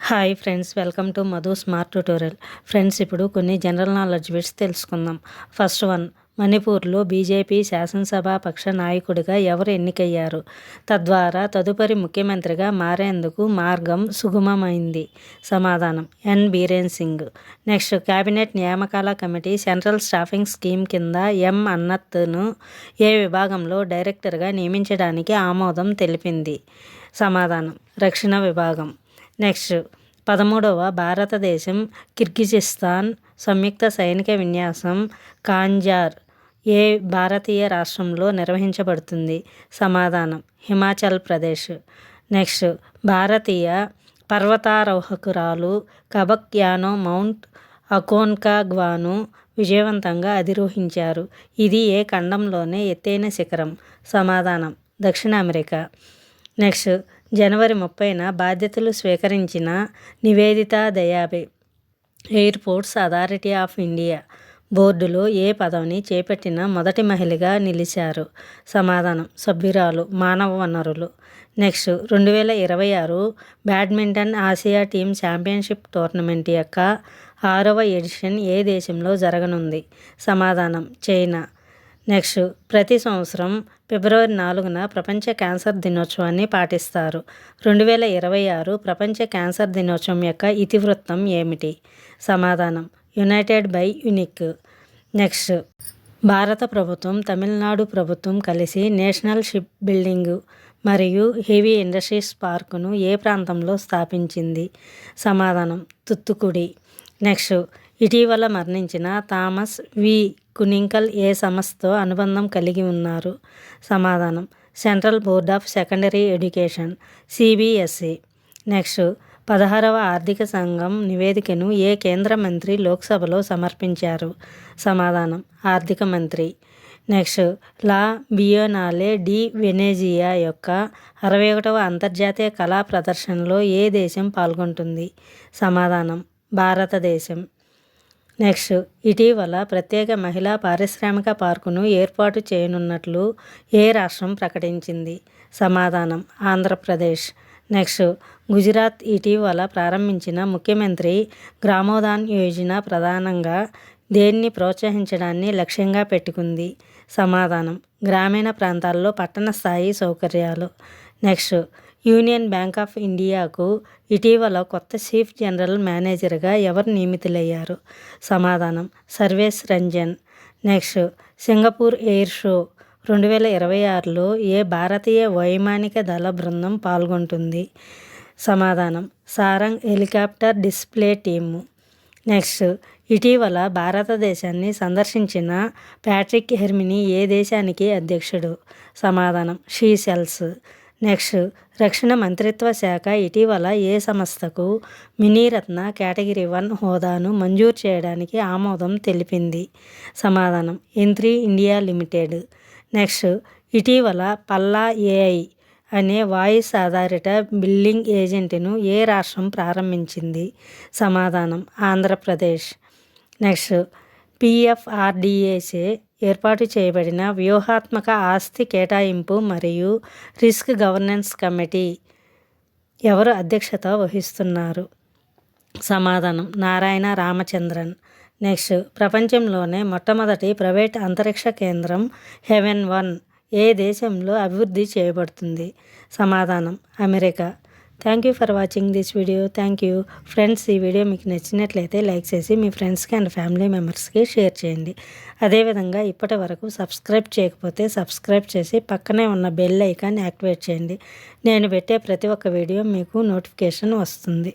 Hi friends, welcome to Madhu smart tutorial. Friends, ఇప్పుడు కొన్ని general knowledge bits తెలుసుకుందాం. First one, మణిపూర్లో బీజేపీ శాసనసభాపక్ష నాయకుడిగా ఎవరు ఎన్నికయ్యారు? తద్వారా తదుపరి ముఖ్యమంత్రిగా మారేందుకు మార్గం సుగమమైంది. సమాధానం ఎన్ బీరేన్ సింగ్. నెక్స్ట్, కేబినెట్ నియామకాల కమిటీ సెంట్రల్ స్టాఫింగ్ స్కీమ్ కింద ఎం అన్నత్ను ఏ విభాగంలో డైరెక్టర్గా నియమించడానికి ఆమోదం తెలిపింది? సమాధానం రక్షణ విభాగం. నెక్స్ట్, 13వ భారతదేశం కిర్గిజిస్తాన్ సంయుక్త సైనిక విన్యాసం కాంజార్ ఏ భారతీయ రాష్ట్రంలో నిర్వహించబడుతుంది? సమాధానం హిమాచల్ ప్రదేశ్. నెక్స్ట్, భారతీయ పర్వతారోహకురాలు కబక్ యానో మౌంట్ అకోన్కాగ్వాను విజయవంతంగా అధిరోహించారు. ఇది ఏ ఖండంలోనే ఎత్తైన శిఖరం? సమాధానం దక్షిణ అమెరికా. నెక్స్ట్, జనవరి 30న బాధ్యతలు స్వీకరించిన Nivedita దయాబే airports authority of India బోర్డులో ఏ పదవిని చేపట్టిన మొదటి మహిళగా నిలిచారు? సమాధానం సభ్యురాలు, మానవ వనరులు. Next, 2026 badminton Asia team championship tournament యొక్క 6వ ఎడిషన్ ఏ దేశంలో జరగనుంది? సమాధానం చైనా. నెక్స్ట్, ప్రతి సంవత్సరం ఫిబ్రవరి 4న ప్రపంచ క్యాన్సర్ దినోత్సవాన్ని పాటిస్తారు. 2026 ప్రపంచ క్యాన్సర్ దినోత్సవం యొక్క ఇతివృత్తం ఏమిటి? సమాధానం యునైటెడ్ బై యునిక్. నెక్స్ట్, భారత ప్రభుత్వం తమిళనాడు ప్రభుత్వం కలిసి నేషనల్ షిప్ బిల్డింగ్ మరియు హెవీ ఇండస్ట్రీస్ పార్కును ఏ ప్రాంతంలో స్థాపించింది? సమాధానం తుత్తుకుడి. నెక్స్ట్, ఇటీవల మరణించిన థామస్ వి కునింకల్ ఏ సంస్థతో అనుబంధం కలిగి ఉన్నారు? సమాధానం central board of secondary education CBSE. Next, 16వ ఆర్థిక సంఘం నివేదికను ఏ కేంద్ర మంత్రి లోక్సభలో సమర్పించారు? సమాధానం ఆర్థిక మంత్రి. నెక్స్ట్, లా బియోనాలే డి వెనేజియా యొక్క 61వ అంతర్జాతీయ కళా ప్రదర్శనలో ఏ దేశం పాల్గొంటుంది? సమాధానం భారతదేశం. నెక్స్ట్, ఇటీవల ప్రత్యేక మహిళా పారిశ్రామిక పార్కును ఏర్పాటు చేయనున్నట్లు ఏ రాష్ట్రం ప్రకటించింది? సమాధానం ఆంధ్రప్రదేశ్. నెక్స్ట్, గుజరాత్ ఇటీవల ప్రారంభించిన ముఖ్యమంత్రి గ్రామోదాన్ యోజన ప్రధానంగా దేన్ని ప్రోత్సహించడాన్ని లక్ష్యంగా పెట్టుకుంది? సమాధానం గ్రామీణ ప్రాంతాల్లో పట్టణ స్థాయి సౌకర్యాలు. నెక్స్ట్, యూనియన్ బ్యాంక్ ఆఫ్ ఇండియాకు ఇటీవల కొత్త చీఫ్ జనరల్ మేనేజర్గా ఎవరు నియమితులయ్యారు? సమాధానం Sarvesh Ranjan. Next, Singapore air show 2026లో ఏ భారతీయ వైమానిక దళ బృందం పాల్గొంటుంది? సమాధానం Sarang helicopter display team. Next, ఇటీవల భారతదేశాన్ని సందర్శించిన ప్యాట్రిక్ హెర్మినీ ఏ దేశానికి అధ్యక్షుడు? సమాధానం సీషెల్స్. నెక్స్ట్, రక్షణ మంత్రిత్వ శాఖ ఇటీవల ఏ సంస్థకు మినీరత్న కేటగిరీ 1 హోదాను మంజూరు చేయడానికి ఆమోదం తెలిపింది? సమాధానం M3 ఇండియా లిమిటెడ్. నెక్స్ట్, ఇటీవల పల్లా ఏఐ అనే వాయిస్ ఆధారిత బిల్లింగ్ ఏజెంట్ను ఏ రాష్ట్రం ప్రారంభించింది? సమాధానం ఆంధ్రప్రదేశ్. నెక్స్ట్, పిఎఫ్ఆర్డిఏచే ఏర్పాటు చేయబడిన వ్యూహాత్మక ఆస్తి కేటాయింపు మరియు రిస్క్ గవర్నెన్స్ కమిటీ ఎవరు అధ్యక్షత వహిస్తున్నారు? సమాధానం నారాయణ రామచంద్రన్. నెక్స్ట్, ప్రపంచంలోనే మొట్టమొదటి ప్రైవేట్ అంతరిక్ష కేంద్రం హెవెన్-1 ఏ దేశంలో అభివృద్ధి చేయబడుతుంది? సమాధానం America. Thank you for watching this video. Thank you friends. ఈ వీడియో మీకు నచ్చినట్లయితే లైక్ చేసి మీ ఫ్రెండ్స్కి అండ్ ఫ్యామిలీ మెంబర్స్కి షేర్ చేయండి. అదేవిధంగా ఇప్పటి వరకు సబ్స్క్రైబ్ చేయకపోతే సబ్స్క్రైబ్ చేసి పక్కనే ఉన్న బెల్ ఐకాన్ యాక్టివేట్ చేయండి. నేను పెట్టే ప్రతి ఒక్క వీడియో మీకు నోటిఫికేషన్ వస్తుంది.